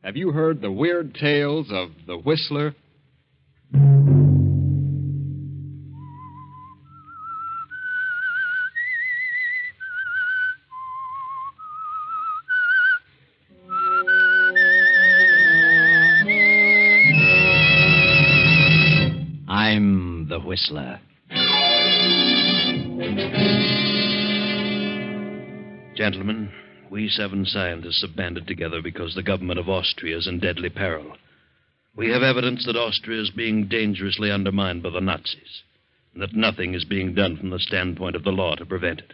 Have you heard the weird tales of the Whistler? I'm the Whistler. Gentlemen, we 7 scientists have banded together because the government of Austria is in deadly peril. We have evidence that Austria is being dangerously undermined by the Nazis, and that nothing is being done from the standpoint of the law to prevent it.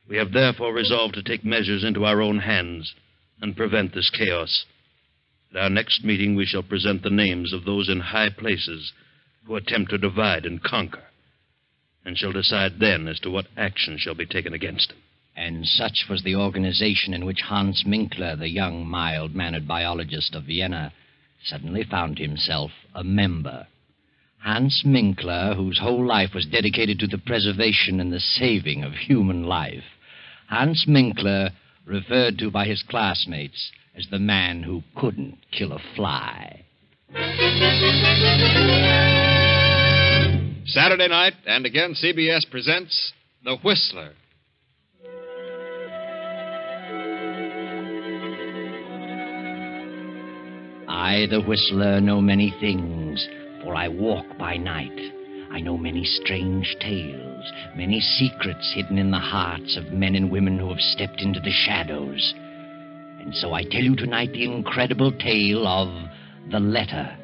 We have therefore resolved to take measures into our own hands and prevent this chaos. At our next meeting, we shall present the names of those in high places who attempt to divide and conquer, and shall decide then as to what action shall be taken against them. And such was the organization in which Hans Minkler, the young, mild-mannered biologist of Vienna, suddenly found himself a member. Hans Minkler, whose whole life was dedicated to the preservation and the saving of human life. Hans Minkler, referred to by his classmates as the man who couldn't kill a fly. Saturday night, and again CBS presents The Whistler. I, the Whistler, know many things, for I walk by night. I know many strange tales, many secrets hidden in the hearts of men and women who have stepped into the shadows. And so I tell you tonight the incredible tale of the letter.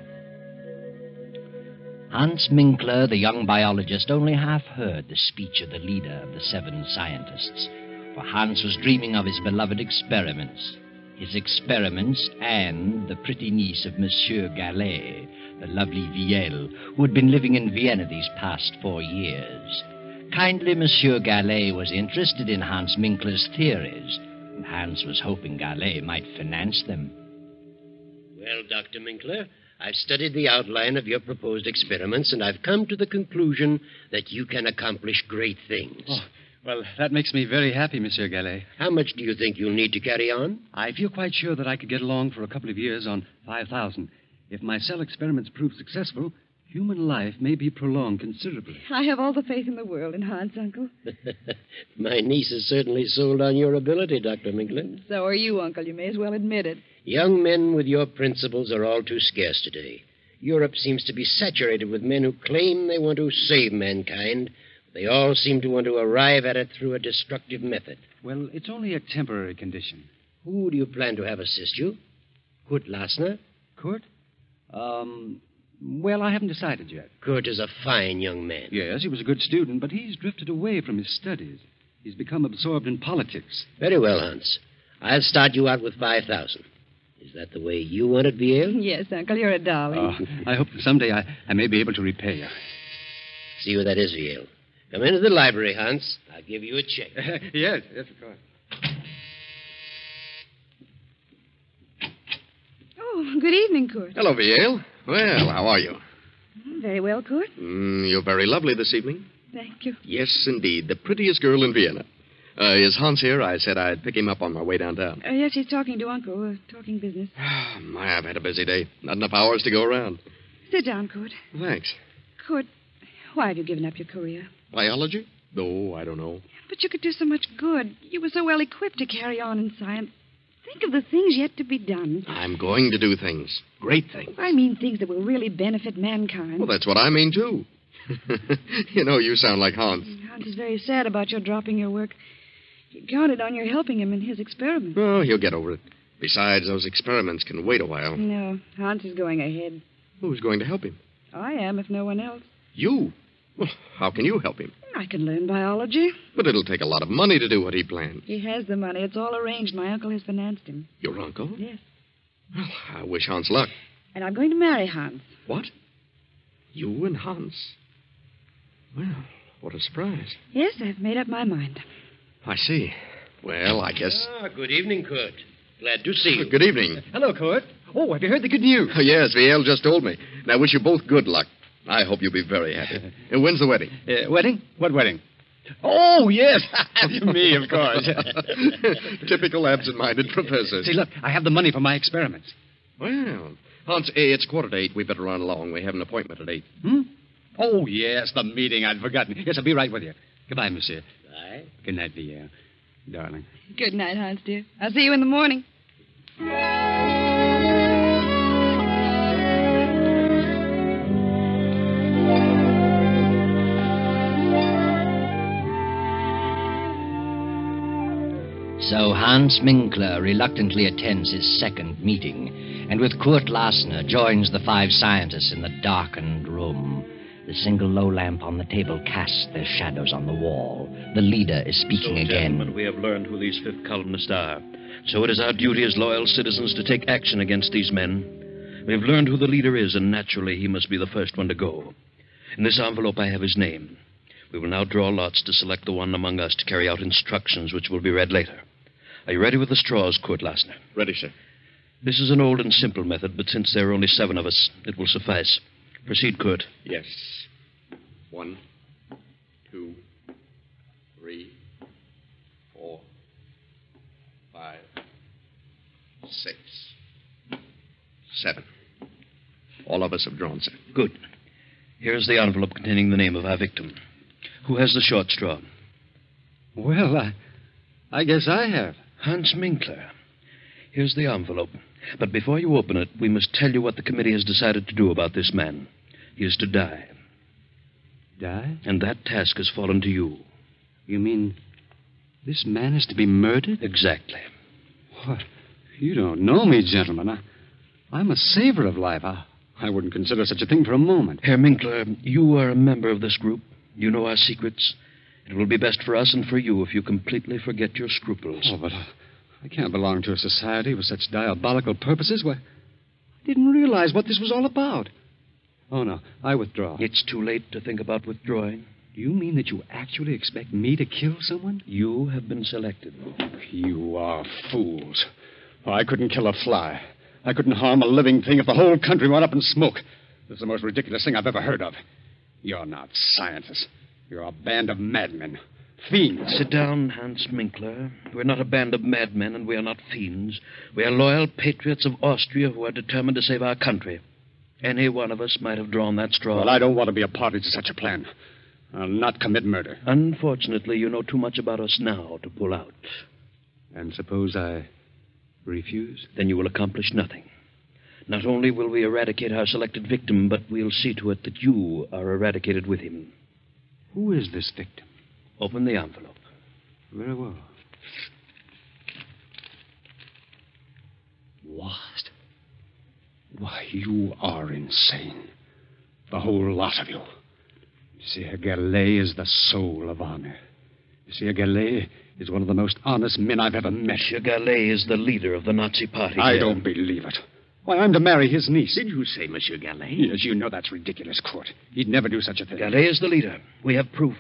Hans Minkler, the young biologist, only half heard the speech of the leader of the 7 scientists, for Hans was dreaming of his beloved experiments. His experiments and the pretty niece of Monsieur Gallet, the lovely Viel, who had been living in Vienna these past 4 years. Kindly Monsieur Gallet was interested in Hans Minkler's theories, and Hans was hoping Gallet might finance them. Well, Dr. Minkler, I've studied the outline of your proposed experiments, and I've come to the conclusion that you can accomplish great things. Oh, well, that makes me very happy, Monsieur Gallet. How much do you think you'll need to carry on? I feel quite sure that I could get along for a couple of years on 5,000. If my cell experiments prove successful, human life may be prolonged considerably. I have all the faith in the world in Hans, Uncle. My niece is certainly sold on your ability, Dr. Minkler. So are you, Uncle. You may as well admit it. Young men with your principles are all too scarce today. Europe seems to be saturated with men who claim they want to save mankind. They all seem to want to arrive at it through a destructive method. Well, it's only a temporary condition. Who do you plan to have assist you? Kurt Lassner? Kurt? Well, I haven't decided yet. Kurt is a fine young man. Yes, he was a good student, but he's drifted away from his studies. He's become absorbed in politics. Very well, Hans. I'll start you out with 5,000. Is that the way you want it, Viel? Yes, Uncle, you're a darling. I hope that someday I may be able to repay you. See where that is, Viel. Come into the library, Hans. I'll give you a check. Yes, of course. Oh, good evening, Kurt. Hello, Viel. Well, how are you? Very well, Kurt. You're very lovely this evening. Thank you. Yes, indeed. The prettiest girl in Vienna. Is Hans here? I said I'd pick him up on my way downtown. Yes, he's talking to Uncle. Talking business. My, I've had a busy day. Not enough hours to go around. Sit down, Kurt. Thanks. Kurt, why have you given up your career? Biology? Oh, I don't know. But you could do so much good. You were so well equipped to carry on in science. Think of the things yet to be done. I'm going to do things. Great things. I mean things that will really benefit mankind. Well, that's what I mean, too. You know, you sound like Hans. Hans is very sad about your dropping your work. He counted on your helping him in his experiment. Oh, he'll get over it. Besides, those experiments can wait a while. No, Hans is going ahead. Who's going to help him? I am, if no one else. You? Well, how can you help him? I can learn biology. But it'll take a lot of money to do what he planned. He has the money. It's all arranged. My uncle has financed him. Your uncle? Yes. Well, I wish Hans luck. And I'm going to marry Hans. What? You and Hans? Well, what a surprise. Yes, I've made up my mind. I see. Well, I guess... Good evening, Kurt. Glad to see you. Good evening. Hello, Kurt. Oh, have you heard the good news? Oh, yes, Viel just told me. And I wish you both good luck. I hope you'll be very happy. When's the wedding? Wedding? What wedding? Oh, yes. Me, of course. Typical absent-minded professors. See, look, I have the money for my experiments. Well, Hans, it's 7:45. We better run along. We have an appointment at 8. Oh, yes, the meeting. I'd forgotten. Yes, I'll be right with you. Goodbye, monsieur. Bye. Good night, Pierre. Darling. Good night, Hans, dear. I'll see you in the morning. So Hans Minkler reluctantly attends his second meeting, and with Kurt Lassner joins the 5 scientists in the darkened room. The single low lamp on the table casts their shadows on the wall. The leader is speaking So, again. gentlemen, we have learned who these 5th columnists are. So it is our duty as loyal citizens to take action against these men. We have learned who the leader is, and naturally he must be the first one to go. In this envelope I have his name. We will now draw lots to select the one among us to carry out instructions which will be read later. Are you ready with the straws, Kurt Lassner? Ready, sir. This is an old and simple method, but since there are only 7 of us, it will suffice. Proceed, Kurt. Yes. 1, 2, 3, 4, 5, 6, 7. All of us have drawn, sir. Good. Here's the envelope containing the name of our victim. Who has the short straw? Well, I guess I have. Hans Minkler. Here's the envelope. But before you open it, we must tell you what the committee has decided to do about this man. He is to die. Die? And that task has fallen to you. You mean this man is to be murdered? Exactly. What? You don't know me, gentlemen. I'm a saver of life. I wouldn't consider such a thing for a moment. Herr Minkler, you are a member of this group. You know our secrets. It will be best for us and for you if you completely forget your scruples. Oh, but I can't belong to a society with such diabolical purposes. Why, I didn't realize what this was all about. Oh, no, I withdraw. It's too late to think about withdrawing. Do you mean that you actually expect me to kill someone? You have been selected. You are fools. Oh, I couldn't kill a fly. I couldn't harm a living thing if the whole country went up in smoke. This is the most ridiculous thing I've ever heard of. You're not scientists. You're a band of madmen. Fiends. Sit down, Hans Minkler. We're not a band of madmen, and we are not fiends. We are loyal patriots of Austria who are determined to save our country. Any one of us might have drawn that straw. Well, I don't want to be a party to such a plan. I'll not commit murder. Unfortunately, you know too much about us now to pull out. And suppose I refuse? Then you will accomplish nothing. Not only will we eradicate our selected victim, but we'll see to it that you are eradicated with him. Who is this victim? Open the envelope. Very well. What? Why, you are insane. The whole lot of you. Monsieur Gallet is the soul of honor. Monsieur Gallet is one of the most honest men I've ever met. Monsieur Gallet is the leader of the Nazi party. I don't believe it. Why, I'm to marry his niece. Did you say Monsieur Gallet? Yes, you know that's ridiculous, Court. He'd never do such a thing. Gallet is the leader. We have proof.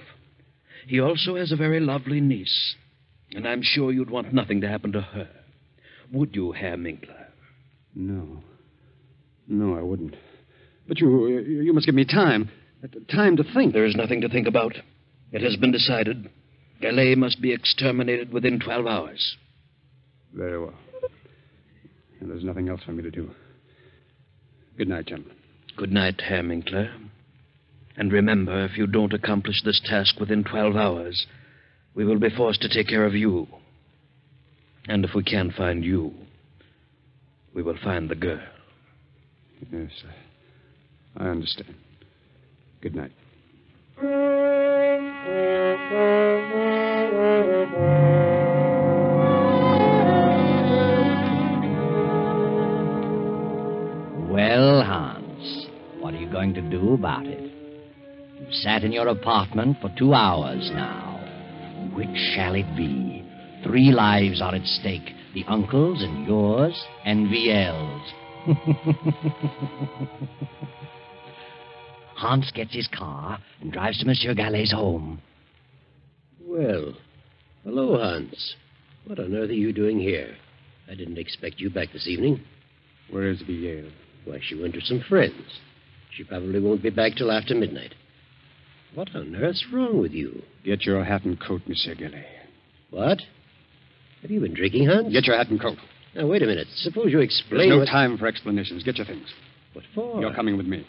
He also has a very lovely niece. And I'm sure you'd want nothing to happen to her. Would you, Herr Minkler? No. No, I wouldn't. But you must give me time. Time to think. There is nothing to think about. It has been decided. Gallet must be exterminated within 12 hours. Very well. And there's nothing else for me to do. Good night, gentlemen. Good night, Herr Minkler. And remember, if you don't accomplish this task within 12 hours, we will be forced to take care of you. And if we can't find you, we will find the girl. Yes, I understand. Good night. Well, Hans, what are you going to do about it? You've sat in your apartment for 2 hours now. Which shall it be? 3 lives are at stake. The uncle's and yours and Viel's. Hans gets his car and drives to Monsieur Gallet's home. Well, hello, Hans. What on earth are you doing here? I didn't expect you back this evening. Where is Viel? Why, she went with some friends. She probably won't be back till after midnight. What on earth's wrong with you? Get your hat and coat, Monsieur Gallet. What? Have you been drinking, Hans? Get your hat and coat. Now, wait a minute. Suppose you There's explain no what... time for explanations. Get your things. What for? You're coming with me.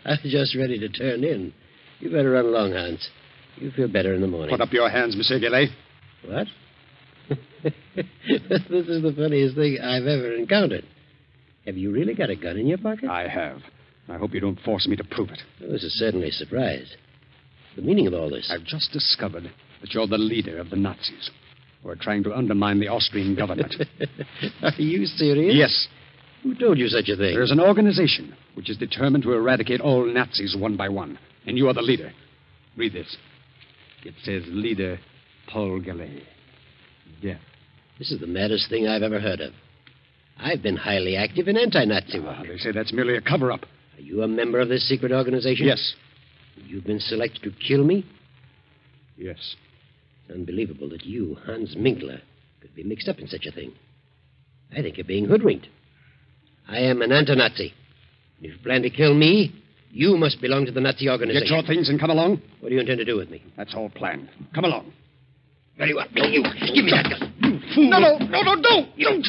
I was just ready to turn in. You better run along, Hans. You feel better in the morning. Put up your hands, Monsieur Gillet. What? This is the funniest thing I've ever encountered. Have you really got a gun in your pocket? I have. I hope you don't force me to prove it. Well, this is certainly a surprise. The meaning of all this? I've just discovered that you're the leader of the Nazis who are trying to undermine the Austrian government. Are you serious? Yes. Who told you such a thing? There's an organization which is determined to eradicate all Nazis one by one, and you are the leader. Read this. It says leader Paul Gallet. Death. This is the maddest thing I've ever heard of. I've been highly active in anti-Nazi work. They say that's merely a cover-up. Are you a member of this secret organization? Yes. You've been selected to kill me? Yes. It's unbelievable that you, Hans Minkler, could be mixed up in such a thing. I think you're being hoodwinked. I am an anti-Nazi. If you plan to kill me, you must belong to the Nazi organization. Get your things and come along. What do you intend to do with me? That's all planned. Come along. Very well. No, you. Give me that gun. You fool. No, don't. You don't.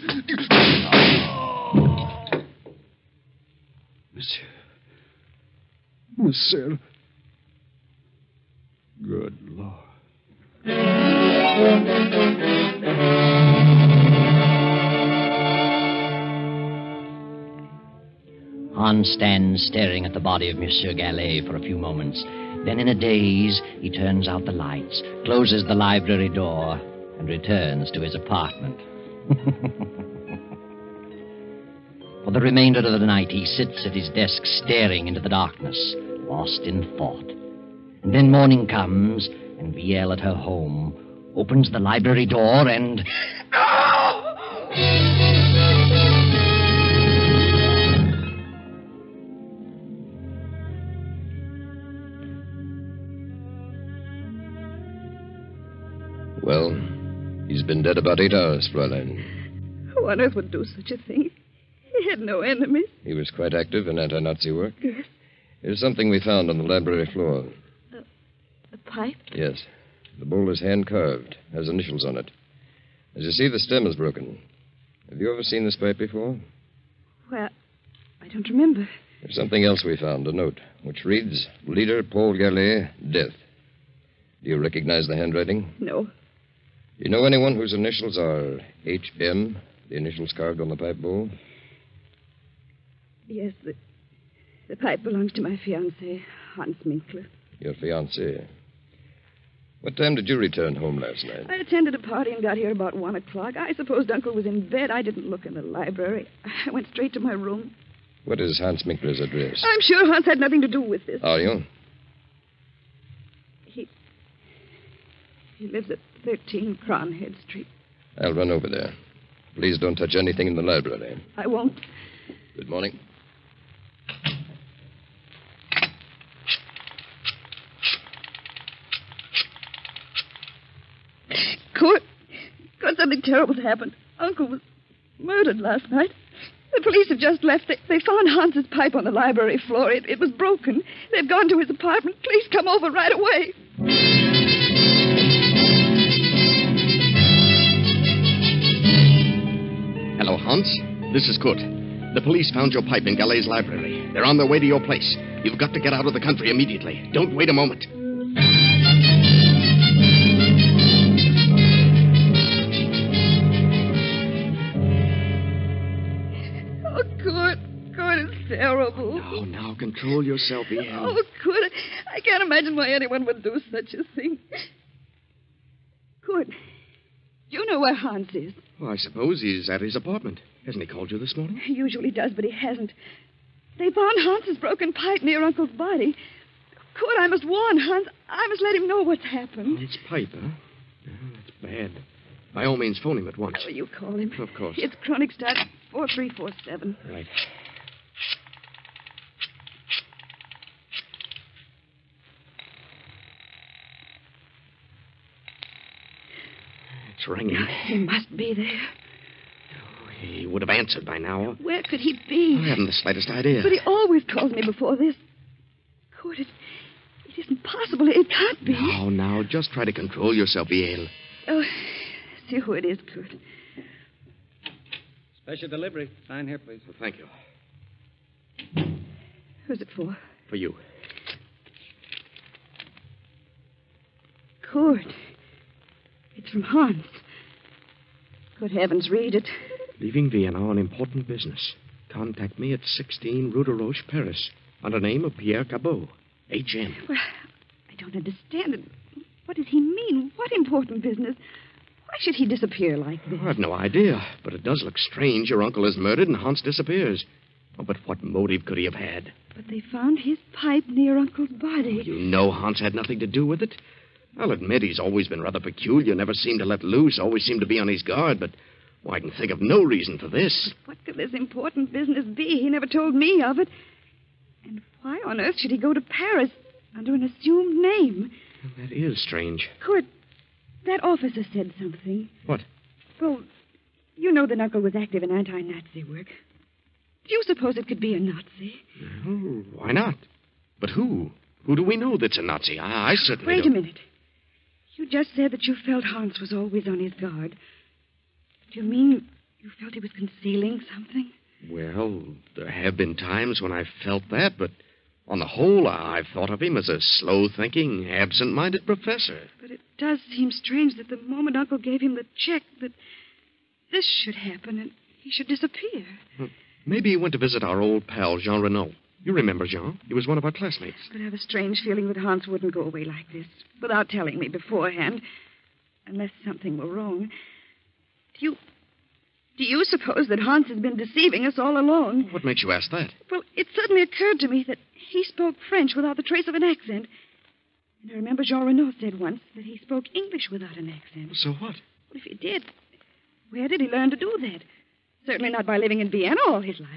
Monsieur. Good Lord. Hans stands staring at the body of Monsieur Gallet for a few moments. Then, in a daze, he turns out the lights, closes the library door, and returns to his apartment. For the remainder of the night, he sits at his desk staring into the darkness, lost in thought. And then morning comes, and Viel at her home opens the library door and... Well, he's been dead about 8 hours, Fräulein. Who on earth would do such a thing? He had no enemies. He was quite active in anti-Nazi work. Yes. Here's something we found on the library floor. A pipe? Yes. The bowl is hand-carved, has initials on it. As you see, the stem is broken. Have you ever seen this pipe before? Well, I don't remember. There's something else we found, a note, which reads, Leader Paul Gallet, death. Do you recognize the handwriting? No. Do you know anyone whose initials are HM, the initials carved on the pipe bowl? Yes, the pipe belongs to my fiancé, Hans Minkler. Your fiancé. What time did you return home last night? I attended a party and got here about 1 o'clock. I supposed Uncle was in bed. I didn't look in the library. I went straight to my room. What is Hans Minkler's address? I'm sure Hans had nothing to do with this. Are you? He lives at 13 Cronhead Street. I'll run over there. Please don't touch anything in the library. I won't. Good morning. Kurt, something terrible's happened. Uncle was murdered last night. The police have just left. They found Hans's pipe on the library floor. It was broken. They've gone to his apartment. Please come over right away. Hello, Hans. This is Kurt. The police found your pipe in Gallet's library. They're on their way to your place. You've got to get out of the country immediately. Don't wait a moment. Oh, Kurt, it's terrible. Now, control yourself, Ian. Oh, Kurt, I can't imagine why anyone would do such a thing. Kurt, do you know where Hans is? Well, I suppose he's at his apartment. Hasn't he called you this morning? He usually does, but he hasn't. They found Hans's broken pipe near Uncle's body. Kurt, I must warn Hans. I must let him know what's happened. His pipe, huh? Oh, that's bad. By all means, phone him at once. Oh, you call him. Of course. It's Kronigstadt 4347. Right. It's ringing. He must be there. He would have answered by now. Where could he be? I haven't the slightest idea. But he always calls me before this. Kurt, it isn't possible. It can't be. Now, just try to control yourself, Yale. Oh, see who it is, Kurt. Special delivery. Sign here, please. Well, thank you. Who's it for? For you. Kurt. It's from Hans. Good heavens, read it. Leaving Vienna on important business. Contact me at 16 Rue de Roche, Paris, under name of Pierre Cabot, H.M. Well, I don't understand it. What does he mean? What important business? Why should he disappear like this? I've no idea, but it does look strange. Your uncle is murdered and Hans disappears. Oh, but what motive could he have had? But they found his pipe near Uncle's body. You know Hans had nothing to do with it. I'll admit he's always been rather peculiar, never seemed to let loose, always seemed to be on his guard, but I can think of no reason for this. What could this important business be? He never told me of it. And why on earth should he go to Paris under an assumed name? That is strange. Kurt, that officer said something. What? Well, you know that Uncle was active in anti-Nazi work. Do you suppose it could be a Nazi? Oh, why not? But who? Who do we know that's a Nazi? I certainly Wait don't. a minute. You just said that you felt Hans was always on his guard. Do you mean you felt he was concealing something? Well, there have been times when I've felt that, but on the whole, I've thought of him as a slow-thinking, absent-minded professor. But it does seem strange that the moment Uncle gave him the check, that this should happen and he should disappear. Maybe he went to visit our old pal, Jean Renault. You remember Jean? He was one of our classmates. But I have a strange feeling that Hans wouldn't go away like this, without telling me beforehand, unless something were wrong. Do you suppose that Hans has been deceiving us all along? What makes you ask that? Well, it suddenly occurred to me that he spoke French without the trace of an accent. And I remember Jean Renault said once that he spoke English without an accent. So what? Well, if he did, where did he learn to do that? Certainly not by living in Vienna all his life.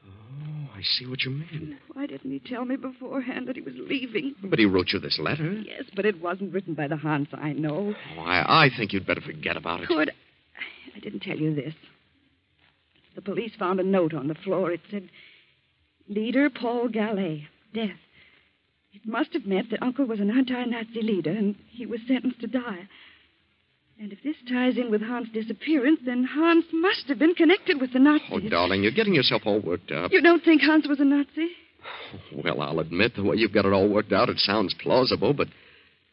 Oh, I see what you mean. Why didn't he tell me beforehand that he was leaving? But he wrote you this letter. Yes, but it wasn't written by the Hans I know. Oh, I think you'd better forget about it. Good. I didn't tell you this. The police found a note on the floor. It said, Leader Paul Gallet, death. It must have meant that Uncle was an anti-Nazi leader and he was sentenced to die. And if this ties in with Hans' disappearance, then Hans must have been connected with the Nazis. Oh, darling, you're getting yourself all worked up. You don't think Hans was a Nazi? Well, I'll admit the way you've got it all worked out, it sounds plausible, but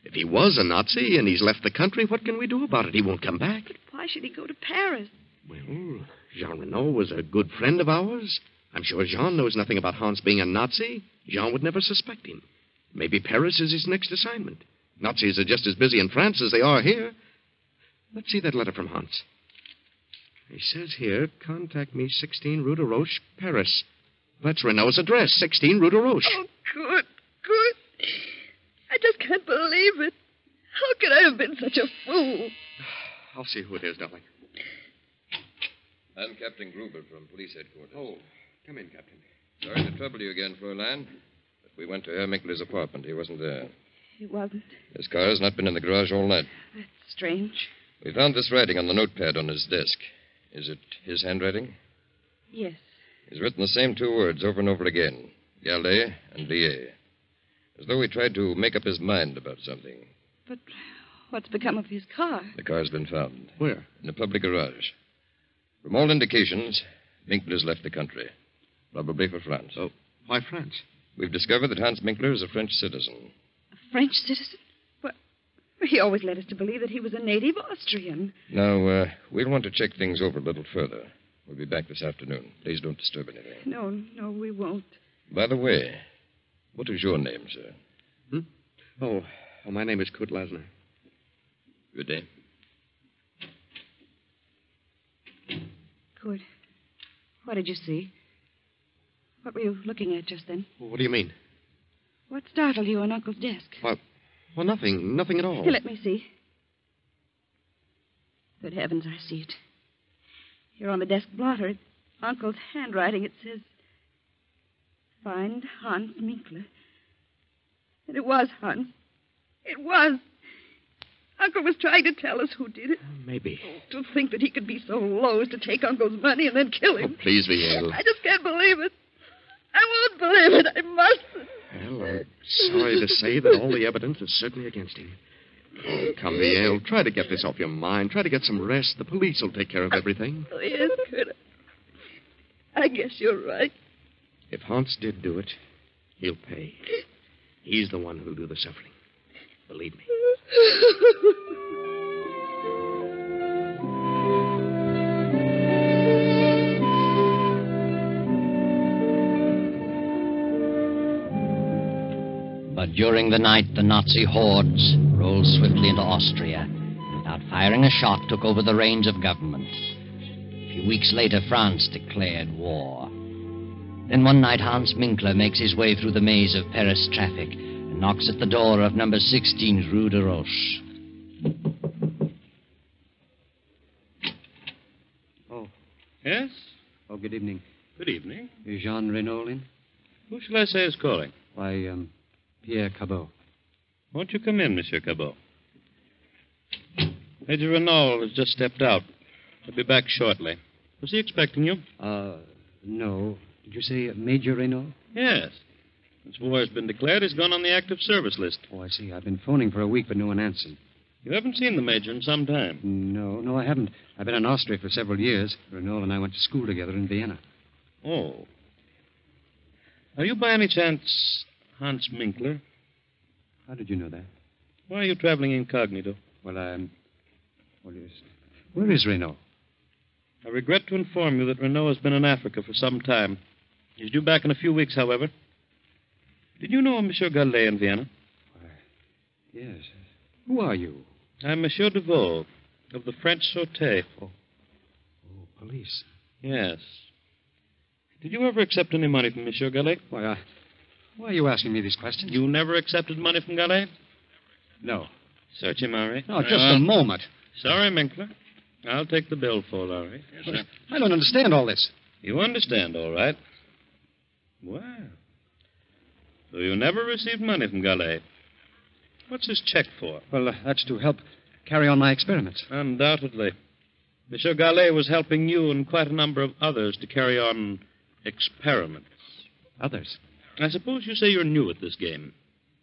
if he was a Nazi and he's left the country, what can we do about it? He won't come back. But why should he go to Paris? Well, Jean Renault was a good friend of ours. I'm sure Jean knows nothing about Hans being a Nazi. Jean would never suspect him. Maybe Paris is his next assignment. Nazis are just as busy in France as they are here. Let's see that letter from Hans. He says here, contact me 16 Rue de Roche, Paris. That's Renault's address, 16 Rue de Roche. Oh, good. I just can't believe it. How could I have been such a fool? I'll see who it is, darling. I'm Captain Gruber from police headquarters. Oh, come in, Captain. Sorry to trouble you again, Fräulein, but we went to Herr Minkler's apartment. He wasn't there. He wasn't. His car has not been in the garage all night. That's strange. We found this writing on the notepad on his desk. Is it his handwriting? Yes. He's written the same two words over and over again, Gallet and Lier, as though he tried to make up his mind about something. But what's become of his car? The car's been found. Where? In a public garage. From all indications, Minkler's left the country, probably for France. Oh, why France? We've discovered that Hans Minkler is a French citizen. A French citizen? Well, he always led us to believe that he was a native Austrian. Now, we'll want to check things over a little further. We'll be back this afternoon. Please don't disturb anything. No, we won't. By the way, what is your name, sir? Oh, my name is Kurt Lasner. Good day. Kurt, what did you see? What were you looking at just then? What do you mean? What startled you on Uncle's desk? Well, nothing at all. Here, let me see. Good heavens, I see it. Here on the desk blotter, Uncle's handwriting, it says, Find Hans Minkler. And it was Hans. It was. Uncle was trying to tell us who did it. Maybe. To think that he could be so low as to take Uncle's money and then kill him. Oh, please, Viel. I just can't believe it. I won't believe it. I mustn't. Well, I'm sorry to say that all the evidence is certainly against him. Oh, come, Viel. Try to get this off your mind. Try to get some rest. The police will take care of everything. Oh, yes, Kurt. I guess you're right. If Hans did do it, he'll pay. He's the one who'll do the suffering. Believe me. But during the night, the Nazi hordes rolled swiftly into Austria. Without firing a shot, took over the reins of government. A few weeks later, France declared war. Then one night, Hans Minkler makes his way through the maze of Paris traffic and knocks at the door of number 16 Rue de Roche. Oh. Yes? Oh, good evening. Good evening. Is Jean Renault in? Who shall I say is calling? Why, Pierre Cabot. Won't you come in, Monsieur Cabot? Major Renault has just stepped out. He'll be back shortly. Was he expecting you? No. Did you say Major Renault? Yes. Since war has been declared, he's gone on the active service list. Oh, I see. I've been phoning for a week, but no one answered. You haven't seen the Major in some time. No, I haven't. I've been in Austria for several years. Renault and I went to school together in Vienna. Oh. Are you by any chance Hans Minkler? How did you know that? Why are you traveling incognito? Well, where is Renault? I regret to inform you that Renault has been in Africa for some time. He's due back in a few weeks, however. Did you know Monsieur Gallet in Vienna? Yes. Who are you? I'm Monsieur Deveau, of the French Sûreté. Oh, police. Yes. Did you ever accept any money from Monsieur Gallet? Why are you asking me these questions? You never accepted money from Gallet? No. Search him, Henri. No, just a moment. Sorry, Minkler. I'll take the bill for Henri. Yes, sir. I don't understand all this. You understand, all right. Well. So you never received money from Gallet. What's this check for? Well, that's to help carry on my experiments. Undoubtedly. Monsieur Gallet was helping you and quite a number of others to carry on experiments. Others? I suppose you say you're new at this game.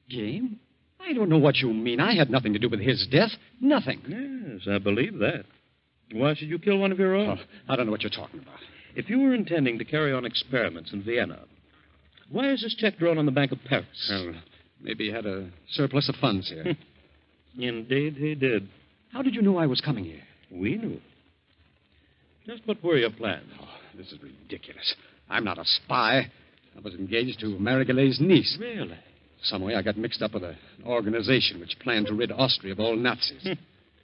Game? I don't know what you mean. I had nothing to do with his death. Nothing. Yes, I believe that. Why should you kill one of your own? Oh, I don't know what you're talking about. If you were intending to carry on experiments in Vienna, why is this check drawn on the Bank of Paris? Well, maybe he had a surplus of funds here. Indeed, he did. How did you know I was coming here? We knew. Just what were your plans? Oh, this is ridiculous. I'm not a spy. I was engaged to marry Gallet's niece. Really? Some way I got mixed up with an organization which planned to rid Austria of all Nazis.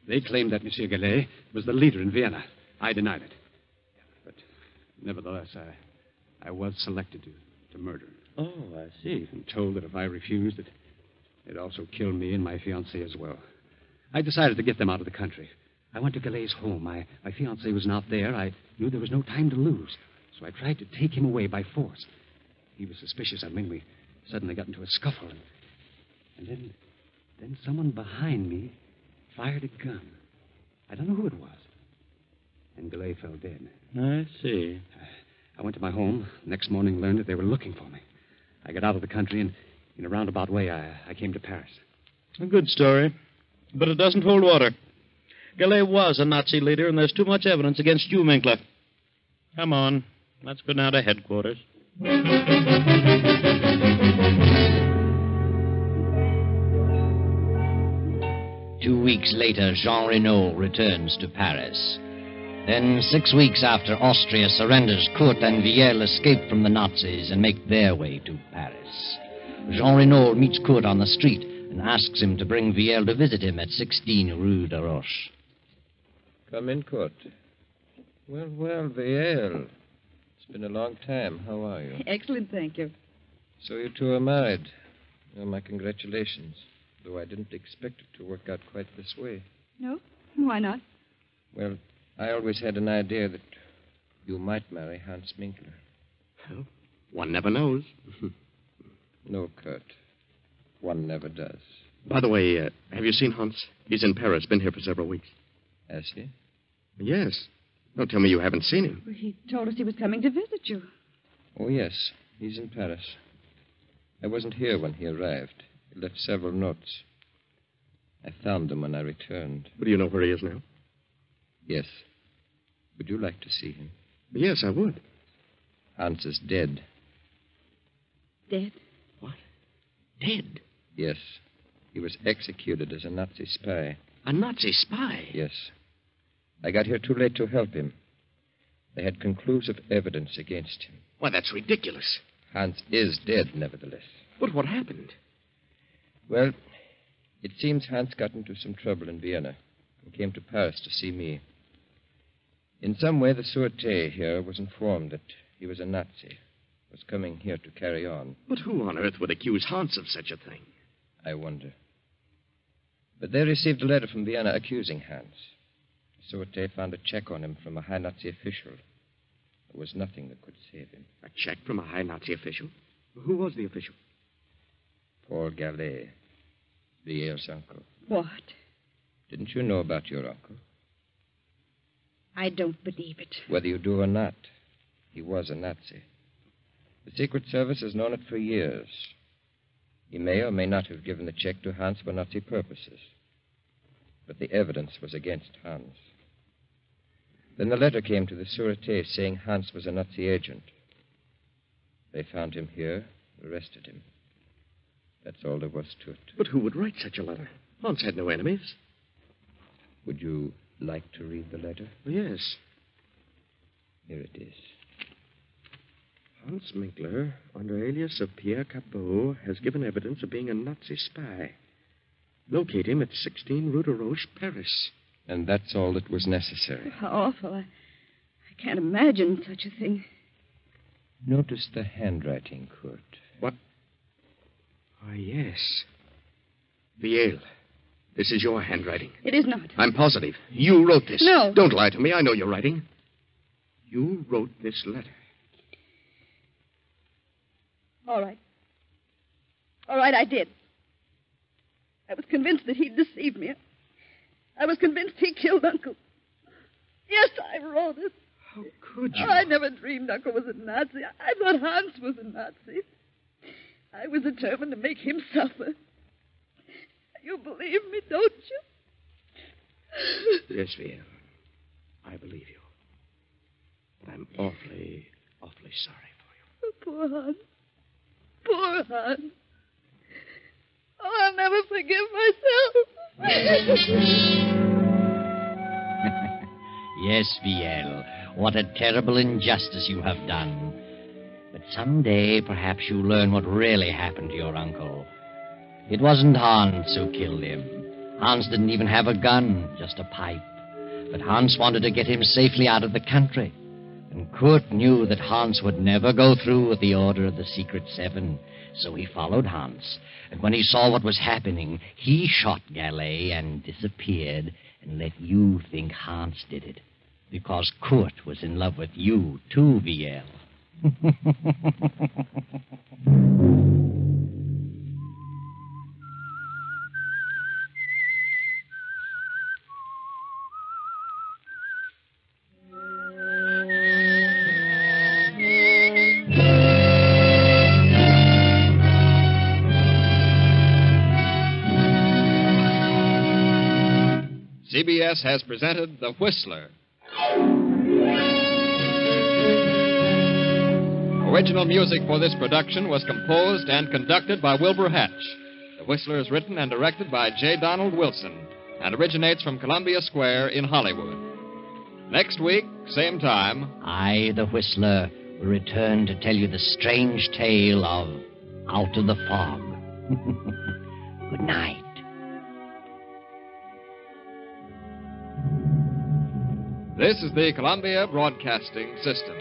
They claimed that Monsieur Gallet was the leader in Vienna. I denied it. But nevertheless, I was selected to murder him. Oh, I see. And told that if I refused, they'd also kill me and my fiancée as well. I decided to get them out of the country. I went to Galet's home. My fiancée was not there. I knew there was no time to lose. So I tried to take him away by force. He was suspicious of me. We suddenly got into a scuffle. And then someone behind me fired a gun. I don't know who it was. And Galet fell dead. I see. I went to my home. Next morning learned that they were looking for me. I got out of the country, and in a roundabout way, I came to Paris. A good story. But it doesn't hold water. Gallet was a Nazi leader, and there's too much evidence against you, Minkler. Come on. Let's go now to headquarters. 2 weeks later, Jean Renault returns to Paris. Then, 6 weeks after Austria surrenders, Kurt and Viel escape from the Nazis and make their way to Paris. Jean Renault meets Kurt on the street and asks him to bring Viel to visit him at 16 Rue de Roche. Come in, Kurt. Well, Viel. It's been a long time. How are you? Excellent, thank you. So you two are married. Well, my congratulations. Though I didn't expect it to work out quite this way. No? Why not? Well, I always had an idea that you might marry Hans Minkler. Well, one never knows. No, Kurt. One never does. By the way, have you seen Hans? He's in Paris, been here for several weeks. Has he? Yes. Don't tell me you haven't seen him. Well, he told us he was coming to visit you. Oh, yes. He's in Paris. I wasn't here when he arrived. He left several notes. I found them when I returned. But do you know where he is now? Yes. Would you like to see him? Yes, I would. Hans is dead. Dead? What? Dead? Yes. He was executed as a Nazi spy. A Nazi spy? Yes. I got here too late to help him. They had conclusive evidence against him. Why, that's ridiculous. Hans is dead, nevertheless. But what happened? Well, it seems Hans got into some trouble in Vienna and came to Paris to see me. In some way, the Sûreté here was informed that he was a Nazi, was coming here to carry on. But who on earth would accuse Hans of such a thing? I wonder. But they received a letter from Vienna accusing Hans. The Sûreté found a check on him from a high Nazi official. There was nothing that could save him. A check from a high Nazi official? Who was the official? Paul Gallet, Viel's uncle. What? Didn't you know about your uncle? I don't believe it. Whether you do or not, he was a Nazi. The Secret Service has known it for years. He may or may not have given the check to Hans for Nazi purposes. But the evidence was against Hans. Then the letter came to the Sûreté saying Hans was a Nazi agent. They found him here, arrested him. That's all there was to it. But who would write such a letter? Hans had no enemies. Would you like to read the letter? Yes. Here it is. Hans Minkler, under alias of Pierre Capot, has given evidence of being a Nazi spy. Locate him at 16 Rue de Roche, Paris. And that's all that was necessary. How awful. I can't imagine such a thing. Notice the handwriting, Kurt. What? Ah, yes. Viel, this is your handwriting. It is not. I'm positive. You wrote this. No. Don't lie to me. I know you're writing. You wrote this letter. All right. All right, I did. I was convinced that he'd deceived me. I was convinced he killed Uncle. Yes, I wrote it. How could you? Oh, I never dreamed Uncle was a Nazi. I thought Hans was a Nazi. I was determined to make him suffer. You believe me, don't you? Yes, Viel. I believe you. But I'm awfully, awfully sorry for you. Poor Hans. Poor Hans. Oh, I'll never forgive myself. Yes, Viel. What a terrible injustice you have done. But someday, perhaps you'll learn what really happened to your uncle. It wasn't Hans who killed him. Hans didn't even have a gun, just a pipe. But Hans wanted to get him safely out of the country. And Kurt knew that Hans would never go through with the order of the Secret Seven. So he followed Hans. And when he saw what was happening, he shot Gallet and disappeared and let you think Hans did it. Because Kurt was in love with you, too, Viel. CBS has presented The Whistler. Original music for this production was composed and conducted by Wilbur Hatch. The Whistler is written and directed by J. Donald Wilson and originates from Columbia Square in Hollywood. Next week, same time, I, the Whistler, will return to tell you the strange tale of Out of the Fog. Good night. this is the Columbia Broadcasting System.